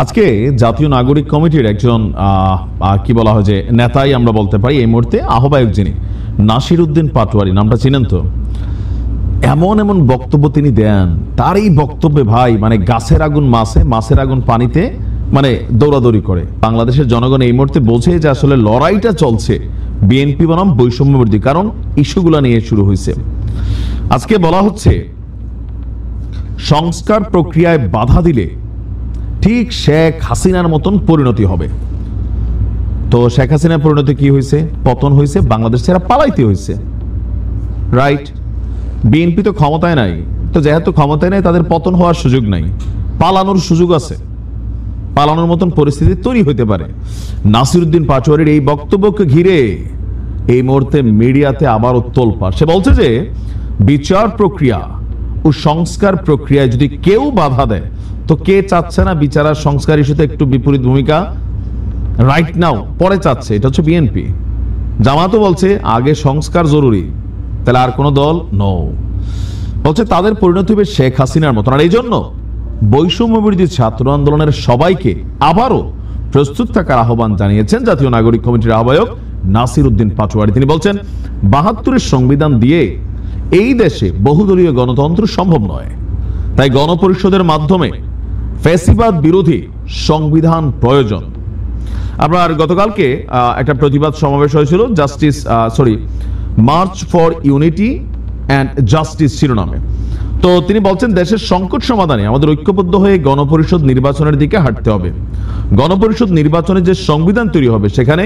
আজকে জাতীয় নাগরিক কমিটির একজন কি বলা হয় যে নেতাই আমরা বলতে পারি এই মুহূর্তে আহ্বায়ক যিনি নাসির উদ্দিন পাটোয়ারি, নামটা চিনেন তো? এমন এমন বক্তব্য তিনি দেন, তার এই বক্তব্যে ভাই মানে গাছের আগুন মাছে, মাছের আগুন পানিতে মানে দৌড়াদৌড়ি করে। বাংলাদেশের জনগণ এই মুহূর্তে বোঝে যে আসলে লড়াইটা চলছে বিএনপি বনাম বৈষম্য বিরোধী, কারণ ইস্যুগুলা নিয়ে শুরু হয়েছে। আজকে বলা হচ্ছে সংস্কার প্রক্রিয়ায় বাধা দিলে ঠিক শেখ হাসিনার মতন পরিণতি হবে। তো শেখ হাসিনার পরিণতি কি হয়েছে? পতন হয়েছে, বাংলাদেশ ছেড়ে পালাইতে হয়েছে, রাইট? বিএনপি তো ক্ষমতায় নাই, তো যেহেতু ক্ষমতায় নাই তাদের পতন হওয়ার সুযোগ নাই, পালানোর সুযোগ আছে, পালানোর মতন পরিস্থিতি তৈরি হতে পারে। নাসির উদ্দিন পাটোয়ারির এই বক্তব্যকে ঘিরে এই মুহূর্তে মিডিয়াতে আবারও তোলপাড়। সে বলছে যে বিচার প্রক্রিয়া ও সংস্কার প্রক্রিয়ায় যদি কেউ বাধা দেয়, তো কে চাচ্ছে না বিচার আর সংস্কার ইস্যুতে একটু বিপরীত ভূমিকা রাইট নাও, পরে চাচ্ছে? এটা হচ্ছে বিএনপি। জামাতও বলছে আগে সংস্কার জরুরি, তাহলে আর কোন দল নো, বলছে তাদের পরিণতি হবে শেখ হাসিনার মতন। আর এই জন্য বৈষম্য বিরোধী ছাত্র আন্দোলনের সবাইকে আবারও প্রস্তুত থাকার আহ্বান জানিয়েছেন জাতীয় নাগরিক কমিটির আহ্বায়ক নাসির উদ্দিন পাটোয়ারি। তিনি বলছেন ৭২-এর সংবিধান দিয়ে এই দেশে বহুদলীয় গণতন্ত্র সম্ভব নয়, তাই গণপরিষদের মাধ্যমে ফ্যাসিবাদ বিরোধী সংবিধান প্রয়োজন। আপনার গতকালকে একটা প্রতিবাদ সমাবেশ হয়েছিল March for unity and justice শিরোনামে। তো তিনি বলছেন দেশের সংকট সমাধানে আমাদের ঐক্যবদ্ধ হয়ে গণপরিষদ নির্বাচনের দিকে হাঁটতে হবে। গণপরিষদ নির্বাচনে যে সংবিধান তৈরি হবে সেখানে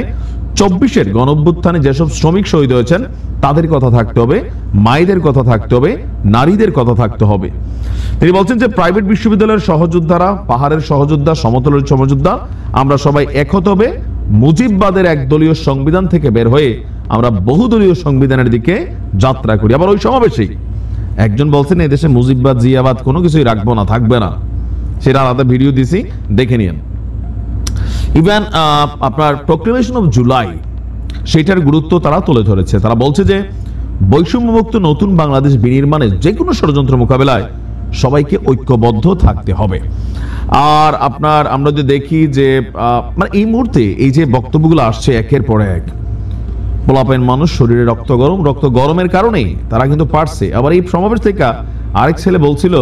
২৪-এর গণঅভ্যুত্থানে যেসব শ্রমিক শহীদ হয়েছেন তাদের কথা থাকতে হবে, মায়েদের কথা থাকতে হবে, নারীদের কথা থাকতে হবে। তিনি বলছেন যে প্রাইভেট বিশ্ববিদ্যালয়ের সহযোদ্ধারা, পাহাড়ের সহযোদ্ধা, সমতলের সহযোদ্ধা, আমরা সবাই এক হতে হবে। মুজিববাদের একদলীয় সংবিধান থেকে বের হয়ে আমরা বহুদলীয় সংবিধানের দিকে যাত্রা করি। আবার ওই সমাবেশেই একজন বলছেন এই দেশে মুজিববাদ জিয়াবাদ কোনো কিছুই রাখবো না, থাকবে না। সেটা আলাদা ভিডিও দিছি, দেখে নিন। ইভেন আপনার প্রক্লেমেশন অফ জুলাই, সেটার গুরুত্ব তারা তুলে ধরেছে। তারা বলছে যে বৈষম্যমুক্ত নতুন বাংলাদেশ বিনির্মাণে যে কোনো ষড়যন্ত্র মোকাবেলায় সবাইকে ঐক্যবদ্ধ থাকতে হবে। আর আপনার আমরা যদি দেখি যে মানে এই মুহূর্তে এই যে বক্তব্যগুলো আসছে একের পর এক, পোলাপেন মানুষ, শরীরে রক্ত গরমের কারণেই তারা কিন্তু পারছে। আবার এই সমাবেশ থেকে আরেক ছেলে বলছিল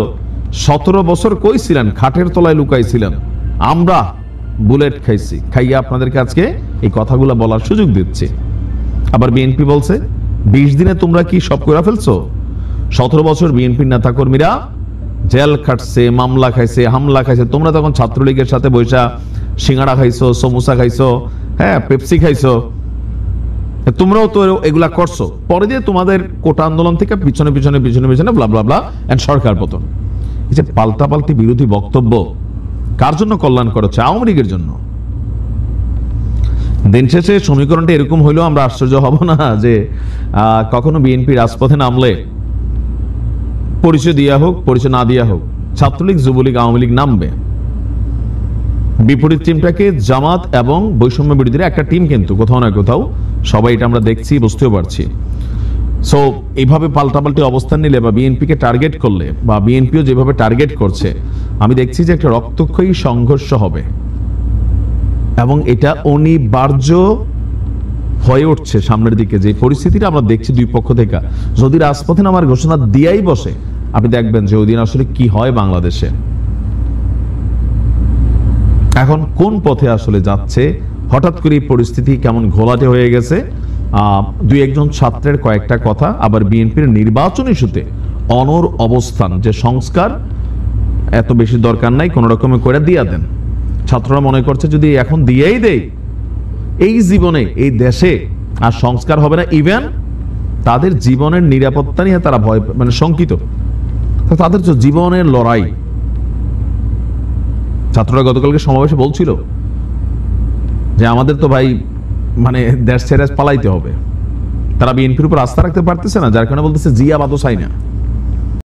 ১৭ বছর কই ছিলেন, খাটের তলায় লুকাইছিলেন, আমরা বুলেট খাইছি, খাইয়া আপনাদেরকে আজকে এই কথাগুলো বলার সুযোগ দিচ্ছে। আবার বিএনপি বলছে ২০ দিনে তোমরা কি সব করে ফেলছো? ১৭ বছর বিএনপির নেতা কর্মীরা জেল খাটছে, মামলা খাইছে, হামলা খাইছে, তোমরা তখন ছাত্রলীগের সাথে বৈশা সিঙ্গাড়া খাইছো, সমোসা খাইছো, হ্যাঁ পেপসি খাইছো, তোমরাও তো এগুলা করছো। পরে দিয়ে তোমাদের কোটা আন্দোলন থেকে পিছনে পিছনে পিছনে পিছনে ব্লা ব্লা ব্লা এন্ড সরকার পতন। এই যে পাল্টাপাল্টি বিরোধী বক্তব্য কার জন্য কল্যাণ করেছে? আওয়ামী লীগের জন্য। দিন শেষে সমীকরণটা এরকম হইলেও আমরা আশ্চর্য হব না যে কখনো বিএনপি রাজপথে নামলে পরিচয় দিয়া হোক, পরিচয় না দিয়া হোক, ছাত্রলীগ, যুবলীগ, আওয়ামী লীগ নামবে। বিপরীত টিমটাকে জামাত এবং বৈষম্য বিরোধীরা একটা টিম, কিন্তু কোথাও না কোথাও সবাই এটা আমরা দেখছি, বুঝতেও পারছি। সো এইভাবে পাল্টাপাল্টি অবস্থান নিলে বা বিএনপিকে টার্গেট করলে বা বিএনপিও যেভাবে টার্গেট করছে, আমি দেখছি যে একটা রক্তক্ষয়ী সংঘর্ষ হবে এবং এটা অনিবার্য হয়ে উঠছে সামনের দিকে। যে পরিস্থিতিটা আমরা দেখছি দুই পক্ষ থেকে, যদি রাজপথে নামার ঘোষণা দিয়াই বসে, আপনি দেখবেন যে ওই দিন আসলে কি হয় বাংলাদেশে। এখন কোন পথে আসলে যাচ্ছে, হঠাৎ করে পরিস্থিতি কেমন ঘোলাটে হয়ে গেছে। দুই একজন ছাত্রের কয়েকটা কথা, আবার বিএনপির নির্বাচন ইস্যুতে অনড় অবস্থান, যে সংস্কার এত বেশি দরকার নাই, কোন রকমে করে দিয়া দেন। ছাত্ররা মনে করছে যদি এখন দিয়েই দেয়, এই জীবনে এই দেশে আর সংস্কার হবে না। ইভেন তাদের জীবনের নিরাপত্তা নিয়ে তারা ভয় মানে শঙ্কিত, তাদের যে জীবনের লড়াই। ছাত্ররা গতকালকে সমাবেশে বলছিল যে আমাদের তো ভাই মানে দেশ ছেড়ে পালাইতে হবে। তারা বিএনপির উপর আস্থা রাখতে পারতেছে না, যার কারণে বলতেছে জিয়াবাদও চাই না।